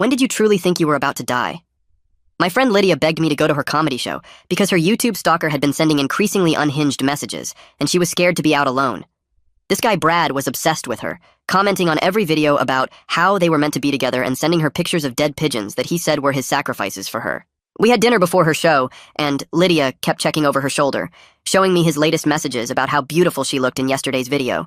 When did you truly think you were about to die? My friend Lydia begged me to go to her comedy show because her YouTube stalker had been sending increasingly unhinged messages, and she was scared to be out alone. This guy Brad was obsessed with her, commenting on every video about how they were meant to be together and sending her pictures of dead pigeons that he said were his sacrifices for her. We had dinner before her show, and Lydia kept checking over her shoulder, showing me his latest messages about how beautiful she looked in yesterday's video,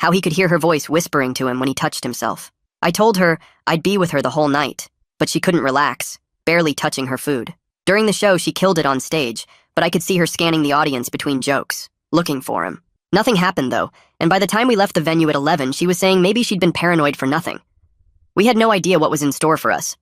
how he could hear her voice whispering to him when he touched himself. I told her I'd be with her the whole night, but she couldn't relax, barely touching her food. During the show, she killed it on stage, but I could see her scanning the audience between jokes, looking for him. Nothing happened, though, and by the time we left the venue at 11, she was saying maybe she'd been paranoid for nothing. We had no idea what was in store for us.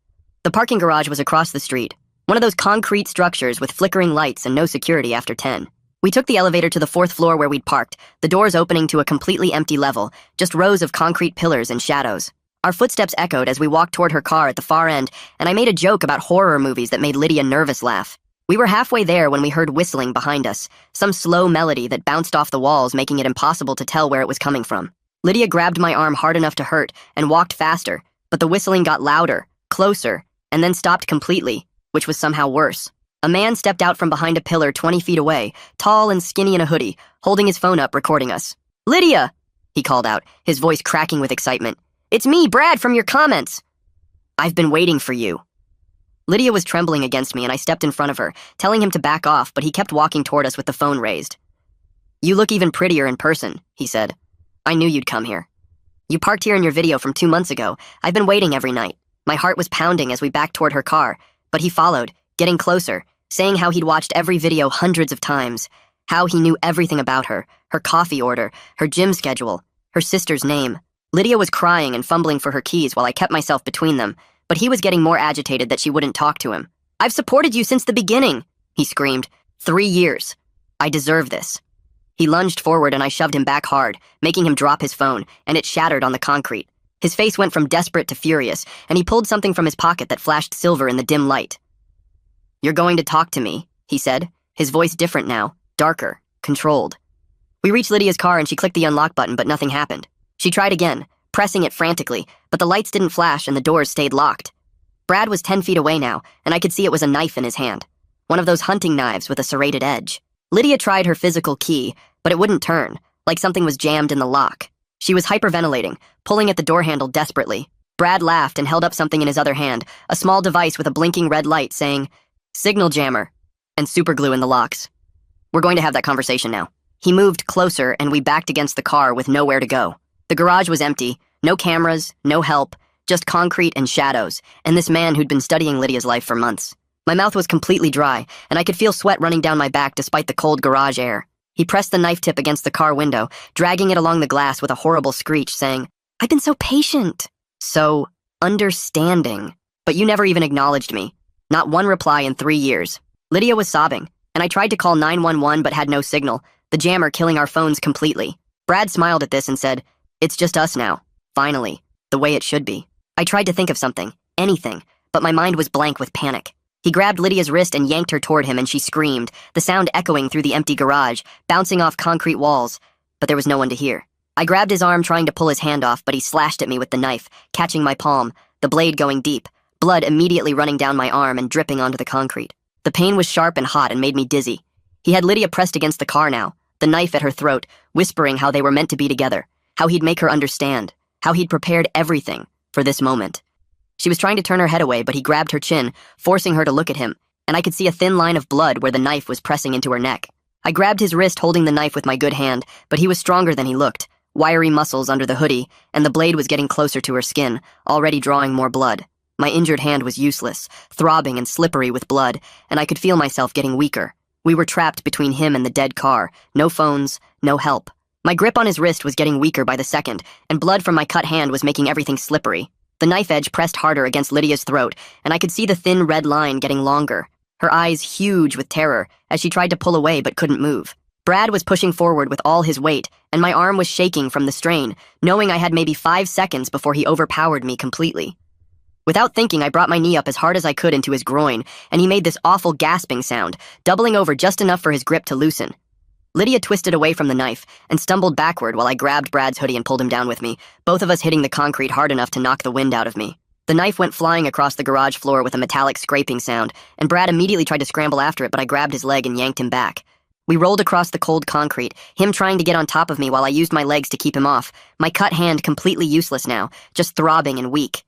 The parking garage was across the street, one of those concrete structures with flickering lights and no security after 10. We took the elevator to the 4th floor where we'd parked, the doors opening to a completely empty level, just rows of concrete pillars and shadows. Our footsteps echoed as we walked toward her car at the far end, and I made a joke about horror movies that made Lydia nervous laugh. We were halfway there when we heard whistling behind us, some slow melody that bounced off the walls, making it impossible to tell where it was coming from. Lydia grabbed my arm hard enough to hurt and walked faster, but the whistling got louder, closer, and then stopped completely, which was somehow worse. A man stepped out from behind a pillar 20 feet away, tall and skinny in a hoodie, holding his phone up, recording us. "Lydia!" he called out, his voice cracking with excitement. "It's me, Brad, from your comments." "I've been waiting for you." Lydia was trembling against me, and I stepped in front of her, telling him to back off, but he kept walking toward us with the phone raised. "You look even prettier in person," he said. "I knew you'd come here. You parked here in your video from 2 months ago. I've been waiting every night." My heart was pounding as we backed toward her car, but he followed, getting closer, saying how he'd watched every video hundreds of times, how he knew everything about her, her coffee order, her gym schedule, her sister's name. Lydia was crying and fumbling for her keys while I kept myself between them, but he was getting more agitated that she wouldn't talk to him. "I've supported you since the beginning," he screamed. 3 years. I deserve this." He lunged forward and I shoved him back hard, making him drop his phone, and it shattered on the concrete. His face went from desperate to furious, and he pulled something from his pocket that flashed silver in the dim light. "You're going to talk to me," he said, his voice different now, darker, controlled. We reached Lydia's car and she clicked the unlock button, but nothing happened. She tried again, pressing it frantically, but the lights didn't flash and the doors stayed locked. Brad was 10 feet away now, and I could see it was a knife in his hand, one of those hunting knives with a serrated edge. Lydia tried her physical key, but it wouldn't turn, like something was jammed in the lock. She was hyperventilating, pulling at the door handle desperately. Brad laughed and held up something in his other hand, a small device with a blinking red light saying, "Signal jammer," and superglue in the locks. "We're going to have that conversation now." He moved closer and we backed against the car with nowhere to go. The garage was empty, no cameras, no help, just concrete and shadows, and this man who'd been studying Lydia's life for months. My mouth was completely dry, and I could feel sweat running down my back despite the cold garage air. He pressed the knife tip against the car window, dragging it along the glass with a horrible screech, saying, "I've been so patient, so understanding, but you never even acknowledged me. Not one reply in 3 years." Lydia was sobbing, and I tried to call 911 but had no signal, the jammer killing our phones completely. Brad smiled at this and said, "It's just us now. Finally, the way it should be." I tried to think of something, anything, but my mind was blank with panic. He grabbed Lydia's wrist and yanked her toward him, and she screamed, the sound echoing through the empty garage, bouncing off concrete walls, but there was no one to hear. I grabbed his arm trying to pull his hand off, but he slashed at me with the knife, catching my palm, the blade going deep, blood immediately running down my arm and dripping onto the concrete. The pain was sharp and hot and made me dizzy. He had Lydia pressed against the car now, the knife at her throat, whispering how they were meant to be together, how he'd make her understand, how he'd prepared everything for this moment. She was trying to turn her head away, but he grabbed her chin, forcing her to look at him, and I could see a thin line of blood where the knife was pressing into her neck. I grabbed his wrist, holding the knife with my good hand, but he was stronger than he looked, wiry muscles under the hoodie, and the blade was getting closer to her skin, already drawing more blood. My injured hand was useless, throbbing and slippery with blood, and I could feel myself getting weaker. We were trapped between him and the dead car, no phones, no help. My grip on his wrist was getting weaker by the second, and blood from my cut hand was making everything slippery. The knife edge pressed harder against Lydia's throat, and I could see the thin red line getting longer, her eyes huge with terror as she tried to pull away but couldn't move. Brad was pushing forward with all his weight, and my arm was shaking from the strain, knowing I had maybe 5 seconds before he overpowered me completely. Without thinking, I brought my knee up as hard as I could into his groin, and he made this awful gasping sound, doubling over just enough for his grip to loosen. Lydia twisted away from the knife and stumbled backward while I grabbed Brad's hoodie and pulled him down with me, both of us hitting the concrete hard enough to knock the wind out of me. The knife went flying across the garage floor with a metallic scraping sound, and Brad immediately tried to scramble after it, but I grabbed his leg and yanked him back. We rolled across the cold concrete, him trying to get on top of me while I used my legs to keep him off, my cut hand completely useless now, just throbbing and weak.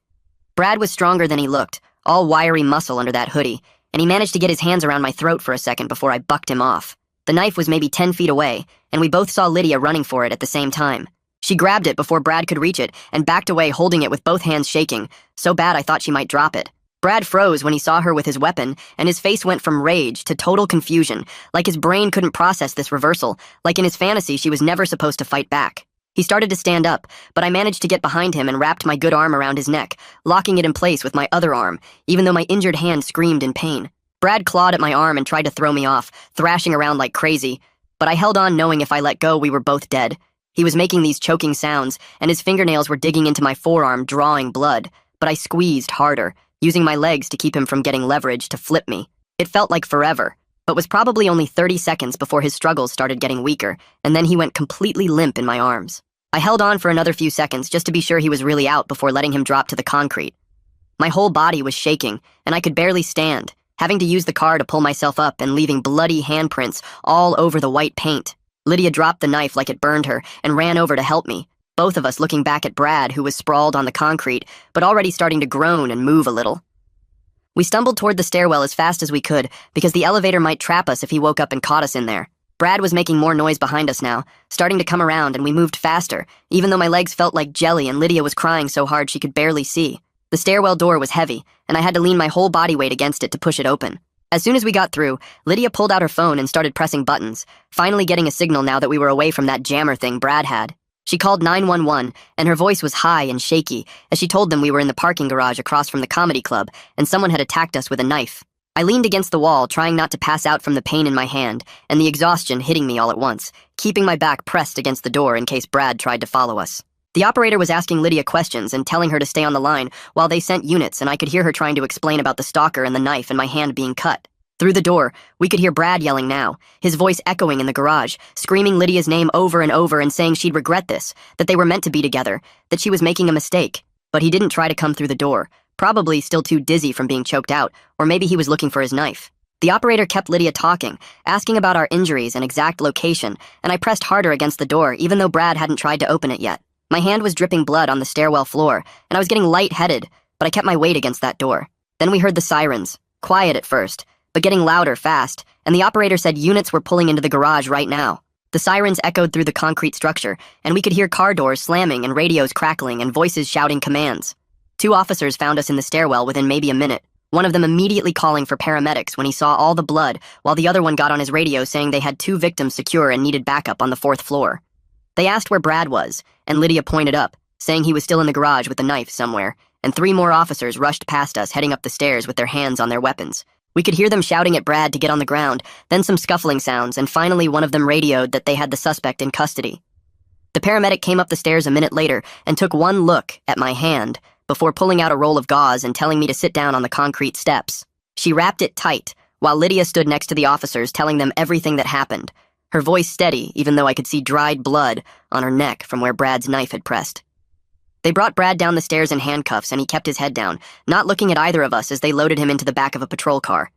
Brad was stronger than he looked, all wiry muscle under that hoodie, and he managed to get his hands around my throat for a second before I bucked him off. The knife was maybe 10 feet away, and we both saw Lydia running for it at the same time. She grabbed it before Brad could reach it and backed away holding it with both hands shaking, so bad I thought she might drop it. Brad froze when he saw her with his weapon, and his face went from rage to total confusion, like his brain couldn't process this reversal, like in his fantasy she was never supposed to fight back. He started to stand up, but I managed to get behind him and wrapped my good arm around his neck, locking it in place with my other arm, even though my injured hand screamed in pain. Brad clawed at my arm and tried to throw me off, thrashing around like crazy, but I held on knowing if I let go we were both dead. He was making these choking sounds, and his fingernails were digging into my forearm, drawing blood, but I squeezed harder, using my legs to keep him from getting leverage to flip me. It felt like forever, but was probably only 30 seconds before his struggles started getting weaker, and then he went completely limp in my arms. I held on for another few seconds just to be sure he was really out before letting him drop to the concrete. My whole body was shaking, and I could barely stand, having to use the car to pull myself up and leaving bloody handprints all over the white paint. Lydia dropped the knife like it burned her and ran over to help me, both of us looking back at Brad, who was sprawled on the concrete, but already starting to groan and move a little. We stumbled toward the stairwell as fast as we could, because the elevator might trap us if he woke up and caught us in there. Brad was making more noise behind us now, starting to come around, and we moved faster, even though my legs felt like jelly and Lydia was crying so hard she could barely see. The stairwell door was heavy, and I had to lean my whole body weight against it to push it open. As soon as we got through, Lydia pulled out her phone and started pressing buttons, finally getting a signal now that we were away from that jammer thing Brad had. She called 911, and her voice was high and shaky as she told them we were in the parking garage across from the comedy club, and someone had attacked us with a knife. I leaned against the wall, trying not to pass out from the pain in my hand and the exhaustion hitting me all at once, keeping my back pressed against the door in case Brad tried to follow us. The operator was asking Lydia questions and telling her to stay on the line while they sent units, and I could hear her trying to explain about the stalker and the knife and my hand being cut. Through the door, we could hear Brad yelling now, his voice echoing in the garage, screaming Lydia's name over and over and saying she'd regret this, that they were meant to be together, that she was making a mistake. But he didn't try to come through the door, probably still too dizzy from being choked out, or maybe he was looking for his knife. The operator kept Lydia talking, asking about our injuries and exact location, and I pressed harder against the door even though Brad hadn't tried to open it yet. My hand was dripping blood on the stairwell floor, and I was getting lightheaded, but I kept my weight against that door. Then we heard the sirens, quiet at first, but getting louder fast, and the operator said units were pulling into the garage right now. The sirens echoed through the concrete structure, and we could hear car doors slamming and radios crackling and voices shouting commands. 2 officers found us in the stairwell within maybe a minute, one of them immediately calling for paramedics when he saw all the blood, while the other one got on his radio saying they had 2 victims secure and needed backup on the 4th floor. They asked where Brad was, and Lydia pointed up, saying he was still in the garage with the knife somewhere, and 3 more officers rushed past us heading up the stairs with their hands on their weapons. We could hear them shouting at Brad to get on the ground, then some scuffling sounds, and finally one of them radioed that they had the suspect in custody. The paramedic came up the stairs a minute later and took one look at my hand before pulling out a roll of gauze and telling me to sit down on the concrete steps. She wrapped it tight, while Lydia stood next to the officers telling them everything that happened, her voice steady even though I could see dried blood on her neck from where Brad's knife had pressed. They brought Brad down the stairs in handcuffs, and he kept his head down, not looking at either of us as they loaded him into the back of a patrol car.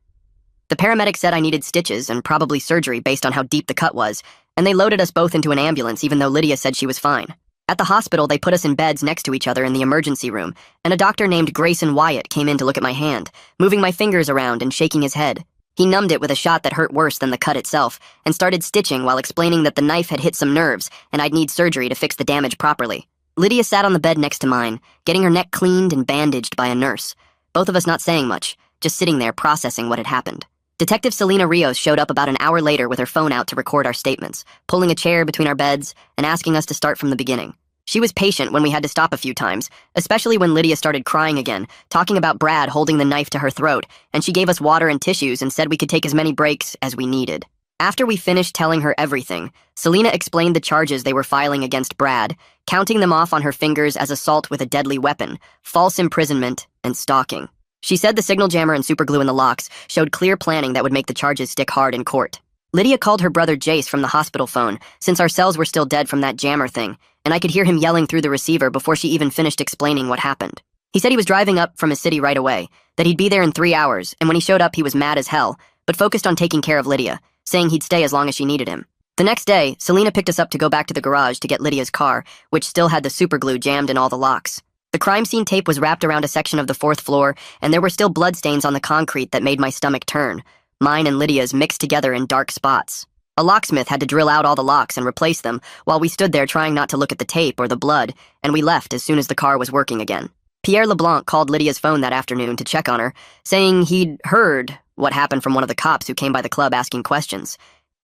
The paramedic said I needed stitches and probably surgery based on how deep the cut was, and they loaded us both into an ambulance even though Lydia said she was fine. At the hospital, they put us in beds next to each other in the emergency room, and a doctor named Grayson Wyatt came in to look at my hand, moving my fingers around and shaking his head. He numbed it with a shot that hurt worse than the cut itself, and started stitching while explaining that the knife had hit some nerves and I'd need surgery to fix the damage properly. Lydia sat on the bed next to mine, getting her neck cleaned and bandaged by a nurse, both of us not saying much, just sitting there processing what had happened. Detective Selena Rios showed up about an hour later with her phone out to record our statements, pulling a chair between our beds and asking us to start from the beginning. She was patient when we had to stop a few times, especially when Lydia started crying again, talking about Brad holding the knife to her throat, and she gave us water and tissues and said we could take as many breaks as we needed. After we finished telling her everything, Selena explained the charges they were filing against Brad, counting them off on her fingers as assault with a deadly weapon, false imprisonment, and stalking. She said the signal jammer and superglue in the locks showed clear planning that would make the charges stick hard in court. Lydia called her brother Jace from the hospital phone, since our cells were still dead from that jammer thing, and I could hear him yelling through the receiver before she even finished explaining what happened. He said he was driving up from his city right away, that he'd be there in 3 hours, and when he showed up he was mad as hell, but focused on taking care of Lydia, saying he'd stay as long as she needed him. The next day, Selena picked us up to go back to the garage to get Lydia's car, which still had the superglue jammed in all the locks. The crime scene tape was wrapped around a section of the 4th floor, and there were still bloodstains on the concrete that made my stomach turn, mine and Lydia's mixed together in dark spots. A locksmith had to drill out all the locks and replace them, while we stood there trying not to look at the tape or the blood, and we left as soon as the car was working again. Pierre LeBlanc called Lydia's phone that afternoon to check on her, saying he'd heard what happened from one of the cops who came by the club asking questions.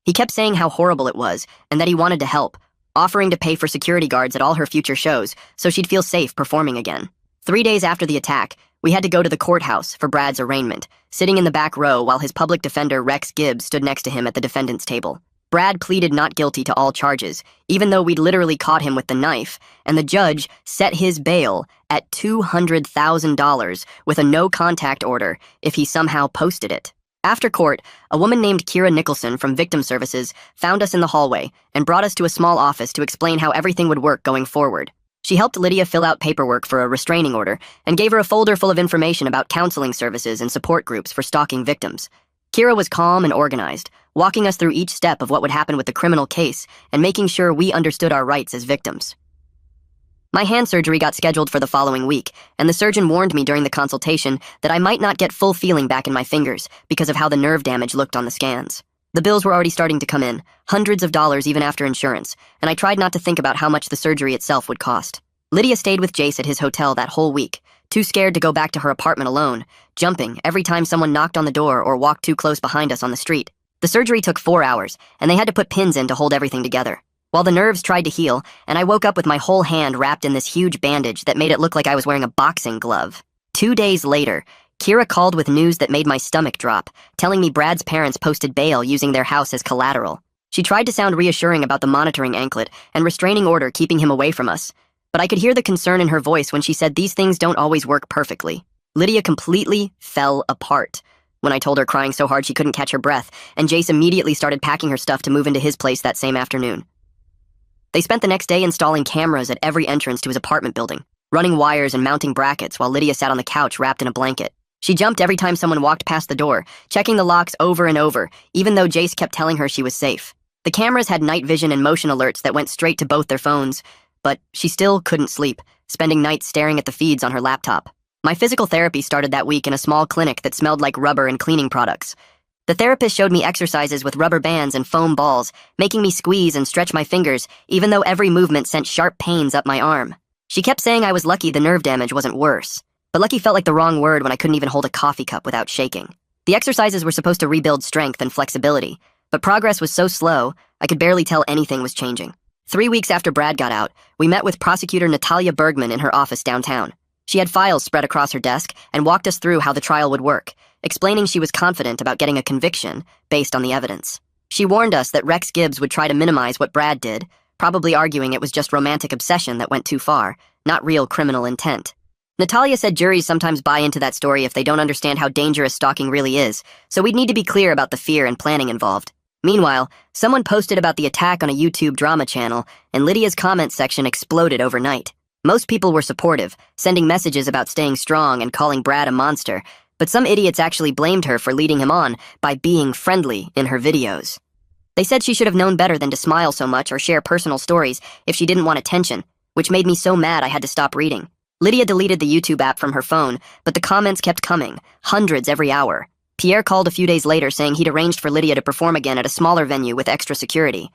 He kept saying how horrible it was, and that he wanted to help, offering to pay for security guards at all her future shows so she'd feel safe performing again. 3 days after the attack, we had to go to the courthouse for Brad's arraignment, sitting in the back row while his public defender Rex Gibbs stood next to him at the defendant's table. Brad pleaded not guilty to all charges, even though we'd literally caught him with the knife, and the judge set his bail at $200,000 with a no-contact order if he somehow posted it. After court, a woman named Kira Nicholson from Victim Services found us in the hallway and brought us to a small office to explain how everything would work going forward. She helped Lydia fill out paperwork for a restraining order and gave her a folder full of information about counseling services and support groups for stalking victims. Kira was calm and organized, walking us through each step of what would happen with the criminal case and making sure we understood our rights as victims. My hand surgery got scheduled for the following week, and the surgeon warned me during the consultation that I might not get full feeling back in my fingers because of how the nerve damage looked on the scans. The bills were already starting to come in, hundreds of dollars even after insurance, and I tried not to think about how much the surgery itself would cost. Lydia stayed with Jace at his hotel that whole week, too scared to go back to her apartment alone, jumping every time someone knocked on the door or walked too close behind us on the street. The surgery took 4 hours, and they had to put pins in to hold everything together. While the nerves tried to heal, and I woke up with my whole hand wrapped in this huge bandage that made it look like I was wearing a boxing glove. 2 days later, Kira called with news that made my stomach drop, telling me Brad's parents posted bail using their house as collateral. She tried to sound reassuring about the monitoring anklet and restraining order keeping him away from us, but I could hear the concern in her voice when she said these things don't always work perfectly. Lydia completely fell apart when I told her, crying so hard she couldn't catch her breath, and Jace immediately started packing her stuff to move into his place that same afternoon. They spent the next day installing cameras at every entrance to his apartment building, running wires and mounting brackets while Lydia sat on the couch wrapped in a blanket. She jumped every time someone walked past the door, checking the locks over and over, even though Jace kept telling her she was safe. The cameras had night vision and motion alerts that went straight to both their phones, but she still couldn't sleep, spending nights staring at the feeds on her laptop. My physical therapy started that week in a small clinic that smelled like rubber and cleaning products. The therapist showed me exercises with rubber bands and foam balls, making me squeeze and stretch my fingers, even though every movement sent sharp pains up my arm. She kept saying I was lucky the nerve damage wasn't worse, but lucky felt like the wrong word when I couldn't even hold a coffee cup without shaking. The exercises were supposed to rebuild strength and flexibility, but progress was so slow, I could barely tell anything was changing. 3 weeks after Brad got out, we met with prosecutor Natalia Bergman in her office downtown. She had files spread across her desk and walked us through how the trial would work, explaining she was confident about getting a conviction based on the evidence. She warned us that Rex Gibbs would try to minimize what Brad did, probably arguing it was just romantic obsession that went too far, not real criminal intent. Natalia said juries sometimes buy into that story if they don't understand how dangerous stalking really is, so we'd need to be clear about the fear and planning involved. Meanwhile, someone posted about the attack on a YouTube drama channel, and Lydia's comment section exploded overnight. Most people were supportive, sending messages about staying strong and calling Brad a monster, but some idiots actually blamed her for leading him on by being friendly in her videos. They said she should have known better than to smile so much or share personal stories if she didn't want attention, which made me so mad I had to stop reading. Lydia deleted the YouTube app from her phone, but the comments kept coming, hundreds every hour. Pierre called a few days later saying he'd arranged for Lydia to perform again at a smaller venue with extra security.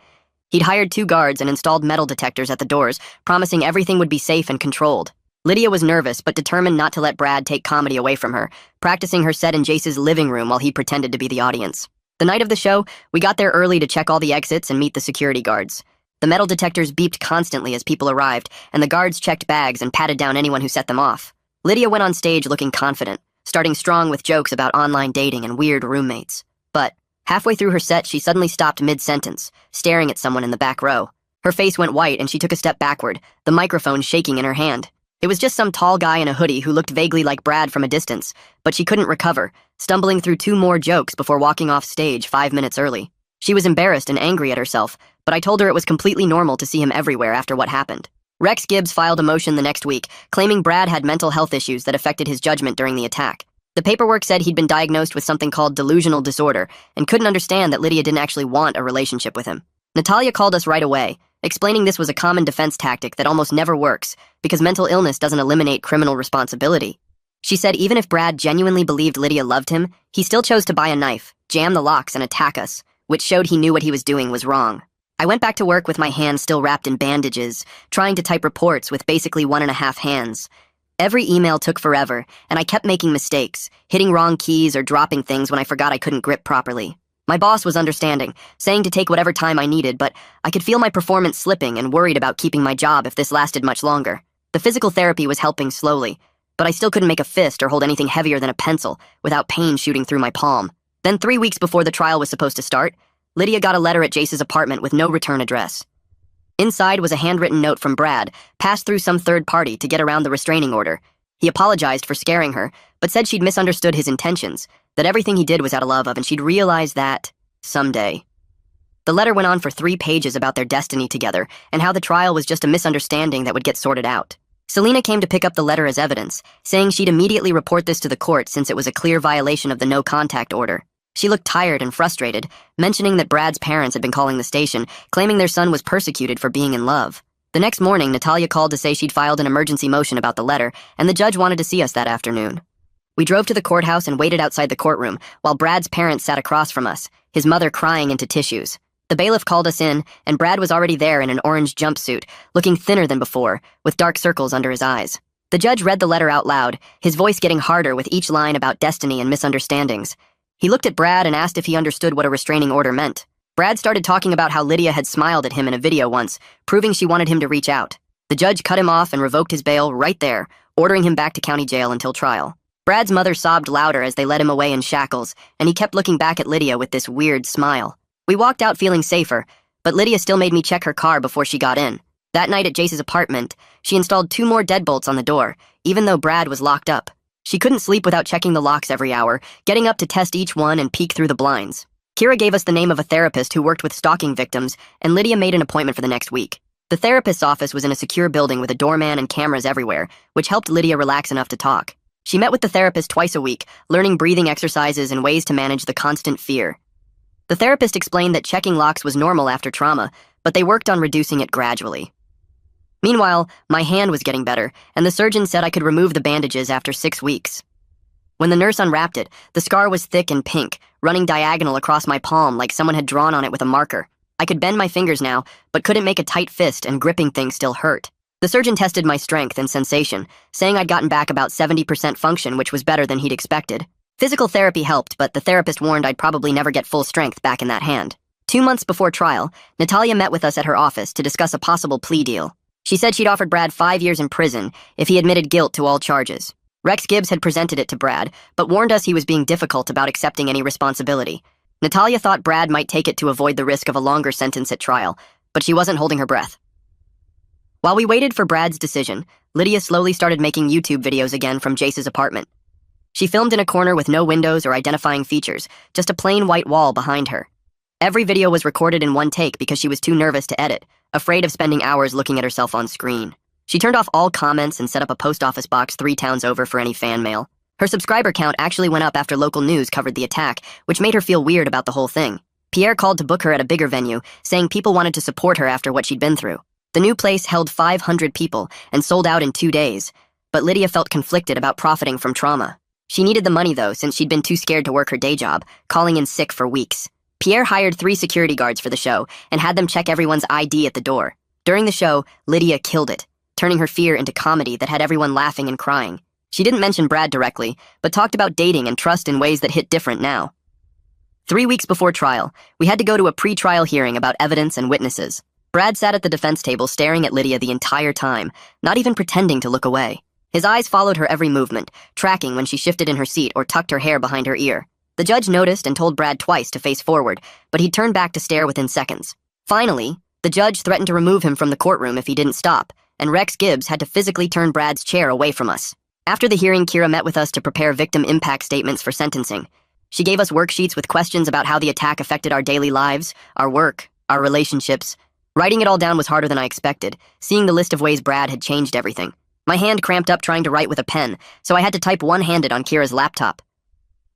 He'd hired 2 guards and installed metal detectors at the doors, promising everything would be safe and controlled. Lydia was nervous, but determined not to let Brad take comedy away from her, practicing her set in Jace's living room while he pretended to be the audience. The night of the show, we got there early to check all the exits and meet the security guards. The metal detectors beeped constantly as people arrived, and the guards checked bags and patted down anyone who set them off. Lydia went on stage looking confident, starting strong with jokes about online dating and weird roommates. But halfway through her set, she suddenly stopped mid-sentence, staring at someone in the back row. Her face went white and she took a step backward, the microphone shaking in her hand. It was just some tall guy in a hoodie who looked vaguely like Brad from a distance, but she couldn't recover, stumbling through 2 more jokes before walking off stage 5 minutes early. She was embarrassed and angry at herself, but I told her it was completely normal to see him everywhere after what happened. Rex Gibbs filed a motion the next week, claiming Brad had mental health issues that affected his judgment during the attack. The paperwork said he'd been diagnosed with something called delusional disorder and couldn't understand that Lydia didn't actually want a relationship with him. Natalia called us right away, explaining this was a common defense tactic that almost never works because mental illness doesn't eliminate criminal responsibility. She said even if Brad genuinely believed Lydia loved him, he still chose to buy a knife, jam the locks, and attack us, which showed he knew what he was doing was wrong. I went back to work with my hands still wrapped in bandages, trying to type reports with basically 1.5 hands. Every email took forever, and I kept making mistakes, hitting wrong keys or dropping things when I forgot I couldn't grip properly. My boss was understanding, saying to take whatever time I needed, but I could feel my performance slipping and worried about keeping my job if this lasted much longer. The physical therapy was helping slowly, but I still couldn't make a fist or hold anything heavier than a pencil without pain shooting through my palm. Then 3 weeks before the trial was supposed to start, Lydia got a letter at Jace's apartment with no return address. Inside was a handwritten note from Brad, passed through some third party to get around the restraining order. He apologized for scaring her, but said she'd misunderstood his intentions, that everything he did was out of love and she'd realize that someday. The letter went on for 3 pages about their destiny together and how the trial was just a misunderstanding that would get sorted out. Selena came to pick up the letter as evidence, saying she'd immediately report this to the court since it was a clear violation of the no-contact order. She looked tired and frustrated, mentioning that Brad's parents had been calling the station, claiming their son was persecuted for being in love. The next morning, Natalia called to say she'd filed an emergency motion about the letter, and the judge wanted to see us that afternoon. We drove to the courthouse and waited outside the courtroom, while Brad's parents sat across from us, his mother crying into tissues. The bailiff called us in, and Brad was already there in an orange jumpsuit, looking thinner than before, with dark circles under his eyes. The judge read the letter out loud, his voice getting harder with each line about destiny and misunderstandings. He looked at Brad and asked if he understood what a restraining order meant. Brad started talking about how Lydia had smiled at him in a video once, proving she wanted him to reach out. The judge cut him off and revoked his bail right there, ordering him back to county jail until trial. Brad's mother sobbed louder as they led him away in shackles, and he kept looking back at Lydia with this weird smile. We walked out feeling safer, but Lydia still made me check her car before she got in. That night at Jace's apartment, she installed 2 more deadbolts on the door, even though Brad was locked up. She couldn't sleep without checking the locks every hour, getting up to test each one and peek through the blinds. Kira gave us the name of a therapist who worked with stalking victims, and Lydia made an appointment for the next week. The therapist's office was in a secure building with a doorman and cameras everywhere, which helped Lydia relax enough to talk. She met with the therapist twice a week, learning breathing exercises and ways to manage the constant fear. The therapist explained that checking locks was normal after trauma, but they worked on reducing it gradually. Meanwhile, my hand was getting better, and the surgeon said I could remove the bandages after 6 weeks. When the nurse unwrapped it, the scar was thick and pink, running diagonal across my palm like someone had drawn on it with a marker. I could bend my fingers now, but couldn't make a tight fist, and gripping things still hurt. The surgeon tested my strength and sensation, saying I'd gotten back about 70% function, which was better than he'd expected. Physical therapy helped, but the therapist warned I'd probably never get full strength back in that hand. 2 months before trial, Natalia met with us at her office to discuss a possible plea deal. She said she'd offered Brad 5 years in prison if he admitted guilt to all charges. Rex Gibbs had presented it to Brad, but warned us he was being difficult about accepting any responsibility. Natalia thought Brad might take it to avoid the risk of a longer sentence at trial, but she wasn't holding her breath. While we waited for Brad's decision, Lydia slowly started making YouTube videos again from Jace's apartment. She filmed in a corner with no windows or identifying features, just a plain white wall behind her. Every video was recorded in one take because she was too nervous to edit, afraid of spending hours looking at herself on screen. She turned off all comments and set up a post office box 3 towns over for any fan mail. Her subscriber count actually went up after local news covered the attack, which made her feel weird about the whole thing. Pierre called to book her at a bigger venue, saying people wanted to support her after what she'd been through. The new place held 500 people and sold out in 2 days, but Lydia felt conflicted about profiting from trauma. She needed the money, though, since she'd been too scared to work her day job, calling in sick for weeks. Pierre hired 3 security guards for the show and had them check everyone's ID at the door. During the show, Lydia killed it, turning her fear into comedy that had everyone laughing and crying. She didn't mention Brad directly, but talked about dating and trust in ways that hit different now. 3 weeks before trial, we had to go to a pre-trial hearing about evidence and witnesses. Brad sat at the defense table staring at Lydia the entire time, not even pretending to look away. His eyes followed her every movement, tracking when she shifted in her seat or tucked her hair behind her ear. The judge noticed and told Brad twice to face forward, but he turned back to stare within seconds. Finally, the judge threatened to remove him from the courtroom if he didn't stop, and Rex Gibbs had to physically turn Brad's chair away from us. After the hearing, Kira met with us to prepare victim impact statements for sentencing. She gave us worksheets with questions about how the attack affected our daily lives, our work, our relationships. Writing it all down was harder than I expected, seeing the list of ways Brad had changed everything. My hand cramped up trying to write with a pen, so I had to type one-handed on Kira's laptop.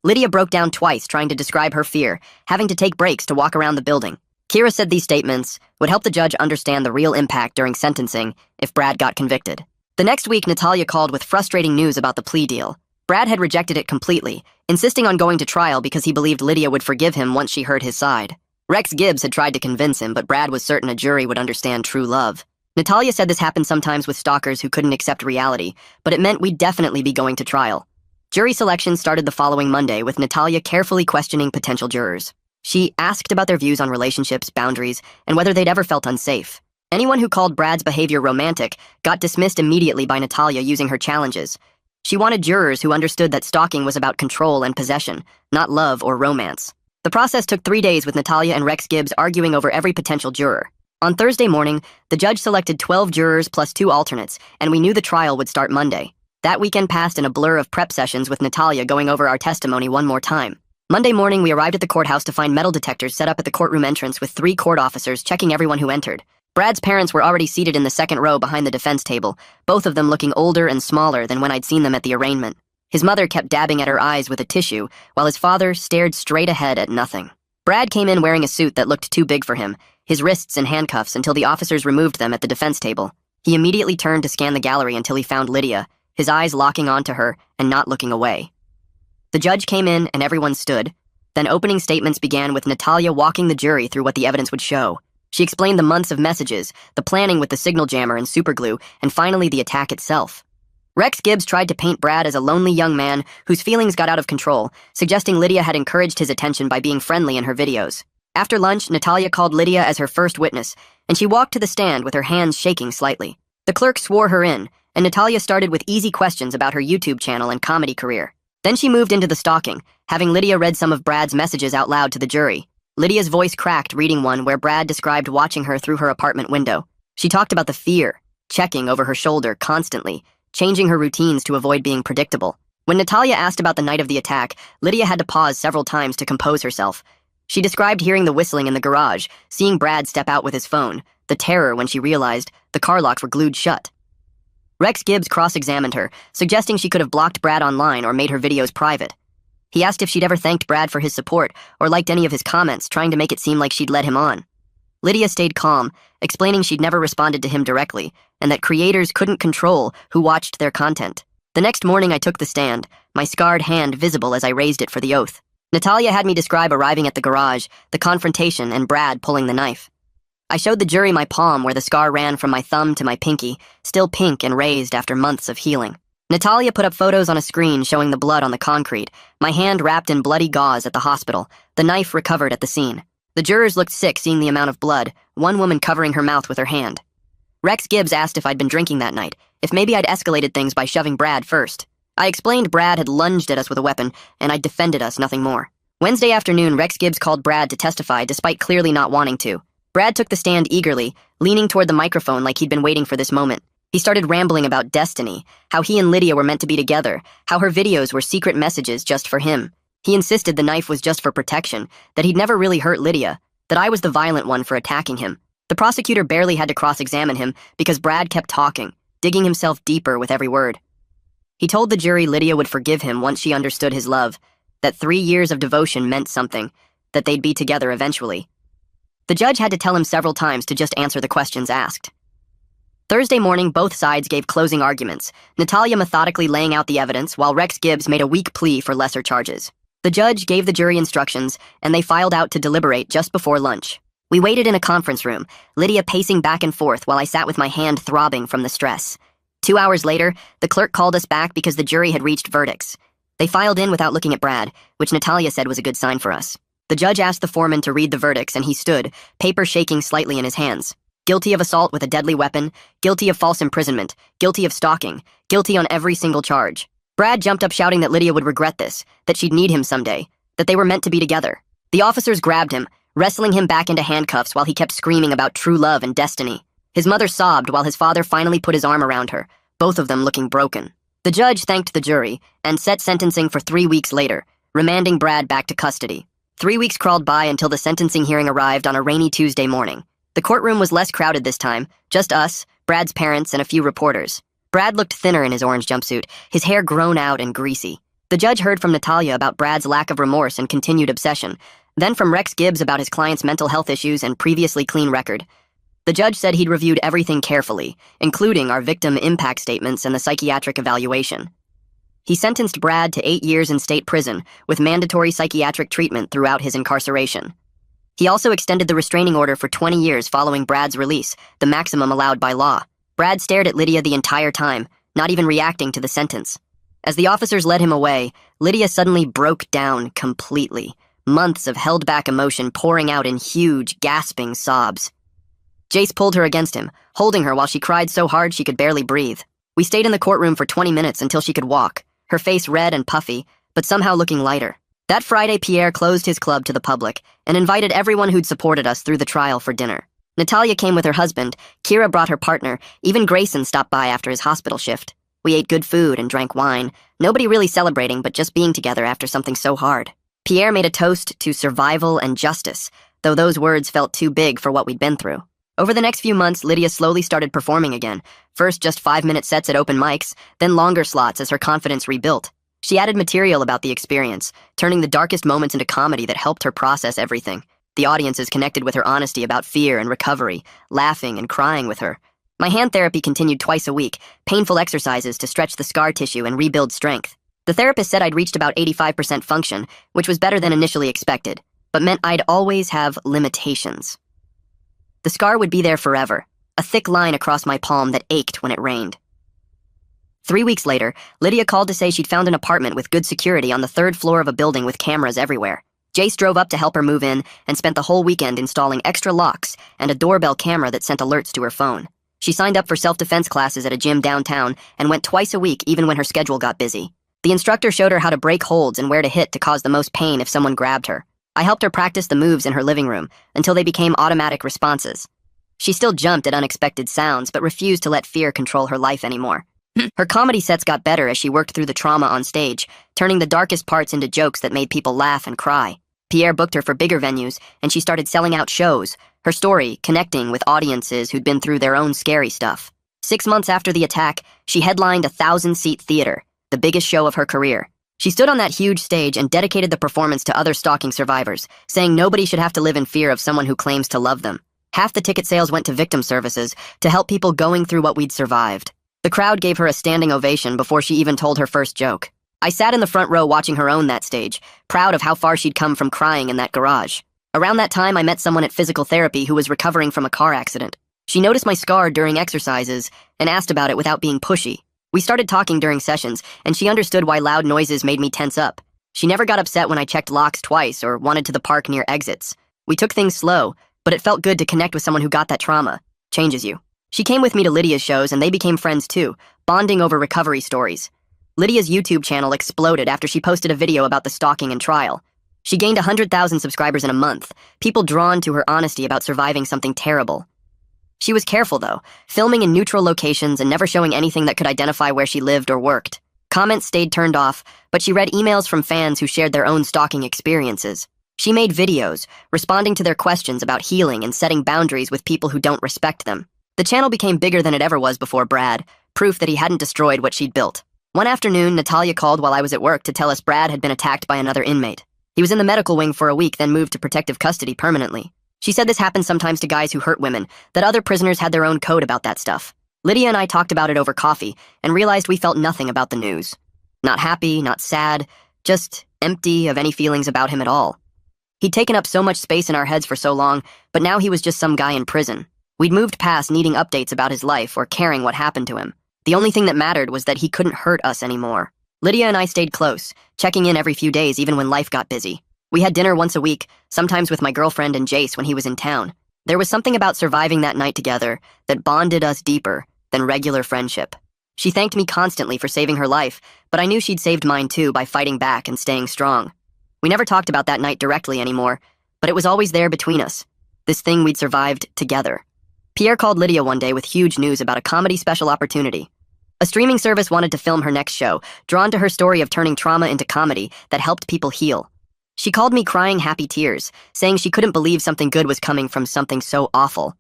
Lydia broke down twice trying to describe her fear, having to take breaks to walk around the building. Kira said these statements would help the judge understand the real impact during sentencing if Brad got convicted. The next week, Natalia called with frustrating news about the plea deal. Brad had rejected it completely, insisting on going to trial because he believed Lydia would forgive him once she heard his side. Rex Gibbs had tried to convince him, but Brad was certain a jury would understand true love. Natalia said this happened sometimes with stalkers who couldn't accept reality, but it meant we'd definitely be going to trial. Jury selection started the following Monday, with Natalia carefully questioning potential jurors. She asked about their views on relationships, boundaries, and whether they'd ever felt unsafe. Anyone who called Brad's behavior romantic got dismissed immediately by Natalia using her challenges. She wanted jurors who understood that stalking was about control and possession, not love or romance. The process took 3 days, with Natalia and Rex Gibbs arguing over every potential juror. On Thursday morning, the judge selected 12 jurors plus 2 alternates, and we knew the trial would start Monday. That weekend passed in a blur of prep sessions, with Natalia going over our testimony one more time. Monday morning, we arrived at the courthouse to find metal detectors set up at the courtroom entrance with 3 court officers checking everyone who entered. Brad's parents were already seated in the second row behind the defense table, both of them looking older and smaller than when I'd seen them at the arraignment. His mother kept dabbing at her eyes with a tissue, while his father stared straight ahead at nothing. Brad came in wearing a suit that looked too big for him, his wrists in handcuffs until the officers removed them at the defense table. He immediately turned to scan the gallery until he found Lydia, his eyes locking onto her and not looking away. The judge came in and everyone stood. Then opening statements began, with Natalia walking the jury through what the evidence would show. She explained the months of messages, the planning with the signal jammer and superglue, and finally the attack itself. Rex Gibbs tried to paint Brad as a lonely young man whose feelings got out of control, suggesting Lydia had encouraged his attention by being friendly in her videos. After lunch, Natalia called Lydia as her first witness, and she walked to the stand with her hands shaking slightly. The clerk swore her in, and Natalia started with easy questions about her YouTube channel and comedy career. Then she moved into the stalking, having Lydia read some of Brad's messages out loud to the jury. Lydia's voice cracked reading one where Brad described watching her through her apartment window. She talked about the fear, checking over her shoulder constantly, changing her routines to avoid being predictable. When Natalia asked about the night of the attack, Lydia had to pause several times to compose herself. She described hearing the whistling in the garage, seeing Brad step out with his phone, the terror when she realized the car locks were glued shut. Rex Gibbs cross-examined her, suggesting she could have blocked Brad online or made her videos private. He asked if she'd ever thanked Brad for his support or liked any of his comments, trying to make it seem like she'd led him on. Lydia stayed calm, explaining she'd never responded to him directly, and that creators couldn't control who watched their content. The next morning I took the stand, my scarred hand visible as I raised it for the oath. Natalia had me describe arriving at the garage, the confrontation, and Brad pulling the knife. I showed the jury my palm where the scar ran from my thumb to my pinky, still pink and raised after months of healing. Natalia put up photos on a screen showing the blood on the concrete, my hand wrapped in bloody gauze at the hospital, the knife recovered at the scene. The jurors looked sick seeing the amount of blood, one woman covering her mouth with her hand. Rex Gibbs asked if I'd been drinking that night, if maybe I'd escalated things by shoving Brad first. I explained Brad had lunged at us with a weapon, and I'd defended us, nothing more. Wednesday afternoon, Rex Gibbs called Brad to testify despite clearly not wanting to. Brad took the stand eagerly, leaning toward the microphone like he'd been waiting for this moment. He started rambling about destiny, how he and Lydia were meant to be together, how her videos were secret messages just for him. He insisted the knife was just for protection, that he'd never really hurt Lydia, that I was the violent one for attacking him. The prosecutor barely had to cross-examine him because Brad kept talking, digging himself deeper with every word. He told the jury Lydia would forgive him once she understood his love, that 3 years of devotion meant something, that they'd be together eventually. The judge had to tell him several times to just answer the questions asked. Thursday morning, both sides gave closing arguments, Natalia methodically laying out the evidence while Rex Gibbs made a weak plea for lesser charges. The judge gave the jury instructions, and they filed out to deliberate just before lunch. We waited in a conference room, Lydia pacing back and forth while I sat with my hand throbbing from the stress. 2 hours later, the clerk called us back because the jury had reached verdicts. They filed in without looking at Brad, which Natalia said was a good sign for us. The judge asked the foreman to read the verdicts, and he stood, paper shaking slightly in his hands. Guilty of assault with a deadly weapon, guilty of false imprisonment, guilty of stalking, guilty on every single charge. Brad jumped up shouting that Lydia would regret this, that she'd need him someday, that they were meant to be together. The officers grabbed him, wrestling him back into handcuffs while he kept screaming about true love and destiny. His mother sobbed while his father finally put his arm around her, both of them looking broken. The judge thanked the jury and set sentencing for 3 weeks later, remanding Brad back to custody. 3 weeks crawled by until the sentencing hearing arrived on a rainy Tuesday morning. The courtroom was less crowded this time, just us, Brad's parents, and a few reporters. Brad looked thinner in his orange jumpsuit, his hair grown out and greasy. The judge heard from Natalia about Brad's lack of remorse and continued obsession, then from Rex Gibbs about his client's mental health issues and previously clean record. The judge said he'd reviewed everything carefully, including our victim impact statements and the psychiatric evaluation. He sentenced Brad to 8 years in state prison with mandatory psychiatric treatment throughout his incarceration. He also extended the restraining order for 20 years following Brad's release, the maximum allowed by law. Brad stared at Lydia the entire time, not even reacting to the sentence. As the officers led him away, Lydia suddenly broke down completely, months of held-back emotion pouring out in huge, gasping sobs. Jace pulled her against him, holding her while she cried so hard she could barely breathe. We stayed in the courtroom for 20 minutes until she could walk, her face red and puffy, but somehow looking lighter. That Friday, Pierre closed his club to the public and invited everyone who'd supported us through the trial for dinner. Natalia came with her husband, Kira brought her partner, even Grayson stopped by after his hospital shift. We ate good food and drank wine, nobody really celebrating but just being together after something so hard. Pierre made a toast to survival and justice, though those words felt too big for what we'd been through. Over the next few months, Lydia slowly started performing again, first just 5-minute sets at open mics, then longer slots as her confidence rebuilt. She added material about the experience, turning the darkest moments into comedy that helped her process everything. The audiences connected with her honesty about fear and recovery, laughing and crying with her. My hand therapy continued twice a week, painful exercises to stretch the scar tissue and rebuild strength. The therapist said I'd reached about 85% function, which was better than initially expected, but meant I'd always have limitations. The scar would be there forever, a thick line across my palm that ached when it rained. 3 weeks later, Lydia called to say she'd found an apartment with good security on the 3rd floor of a building with cameras everywhere. Jace drove up to help her move in and spent the whole weekend installing extra locks and a doorbell camera that sent alerts to her phone. She signed up for self-defense classes at a gym downtown and went twice a week even when her schedule got busy. The instructor showed her how to break holds and where to hit to cause the most pain if someone grabbed her. I helped her practice the moves in her living room until they became automatic responses. She still jumped at unexpected sounds but refused to let fear control her life anymore. Her comedy sets got better as she worked through the trauma on stage, turning the darkest parts into jokes that made people laugh and cry. Pierre booked her for bigger venues, and she started selling out shows, her story connecting with audiences who'd been through their own scary stuff. 6 months after the attack, she headlined a 1,000-seat theater, the biggest show of her career. She stood on that huge stage and dedicated the performance to other stalking survivors, saying nobody should have to live in fear of someone who claims to love them. Half the ticket sales went to victim services to help people going through what we'd survived. The crowd gave her a standing ovation before she even told her first joke. I sat in the front row watching her own that stage, proud of how far she'd come from crying in that garage. Around that time, I met someone at physical therapy who was recovering from a car accident. She noticed my scar during exercises and asked about it without being pushy. We started talking during sessions, and she understood why loud noises made me tense up. She never got upset when I checked locks twice or wanted to the park near exits. We took things slow, but it felt good to connect with someone who got that trauma. Changes you. She came with me to Lydia's shows and they became friends too, bonding over recovery stories. Lydia's YouTube channel exploded after she posted a video about the stalking and trial. She gained 100,000 subscribers in a month, people drawn to her honesty about surviving something terrible. She was careful though, filming in neutral locations and never showing anything that could identify where she lived or worked. Comments stayed turned off, but she read emails from fans who shared their own stalking experiences. She made videos, responding to their questions about healing and setting boundaries with people who don't respect them. The channel became bigger than it ever was before Brad, proof that he hadn't destroyed what she'd built. One afternoon, Natalia called while I was at work to tell us Brad had been attacked by another inmate. He was in the medical wing for a week, then moved to protective custody permanently. She said this happens sometimes to guys who hurt women, that other prisoners had their own code about that stuff. Lydia and I talked about it over coffee and realized we felt nothing about the news. Not happy, not sad, just empty of any feelings about him at all. He'd taken up so much space in our heads for so long, but now he was just some guy in prison. We'd moved past needing updates about his life or caring what happened to him. The only thing that mattered was that he couldn't hurt us anymore. Lydia and I stayed close, checking in every few days even when life got busy. We had dinner once a week, sometimes with my girlfriend and Jace when he was in town. There was something about surviving that night together that bonded us deeper than regular friendship. She thanked me constantly for saving her life, but I knew she'd saved mine too by fighting back and staying strong. We never talked about that night directly anymore, but it was always there between us, this thing we'd survived together. Pierre called Lydia one day with huge news about a comedy special opportunity. A streaming service wanted to film her next show, drawn to her story of turning trauma into comedy that helped people heal. She called me crying happy tears, saying she couldn't believe something good was coming from something so awful.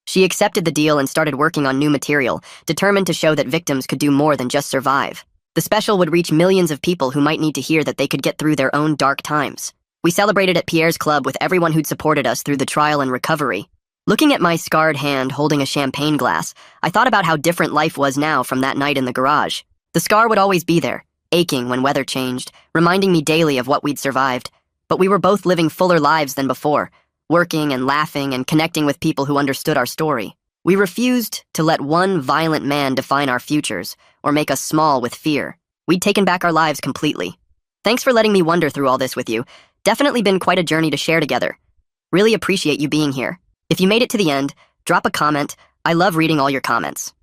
She accepted the deal and started working on new material, determined to show that victims could do more than just survive. The special would reach millions of people who might need to hear that they could get through their own dark times. We celebrated at Pierre's club with everyone who'd supported us through the trial and recovery. Looking at my scarred hand holding a champagne glass, I thought about how different life was now from that night in the garage. The scar would always be there, aching when weather changed, reminding me daily of what we'd survived. But we were both living fuller lives than before, working and laughing and connecting with people who understood our story. We refused to let one violent man define our futures or make us small with fear. We'd taken back our lives completely. Thanks for letting me wonder through all this with you. Definitely been quite a journey to share together. Really appreciate you being here. If you made it to the end, drop a comment. I love reading all your comments.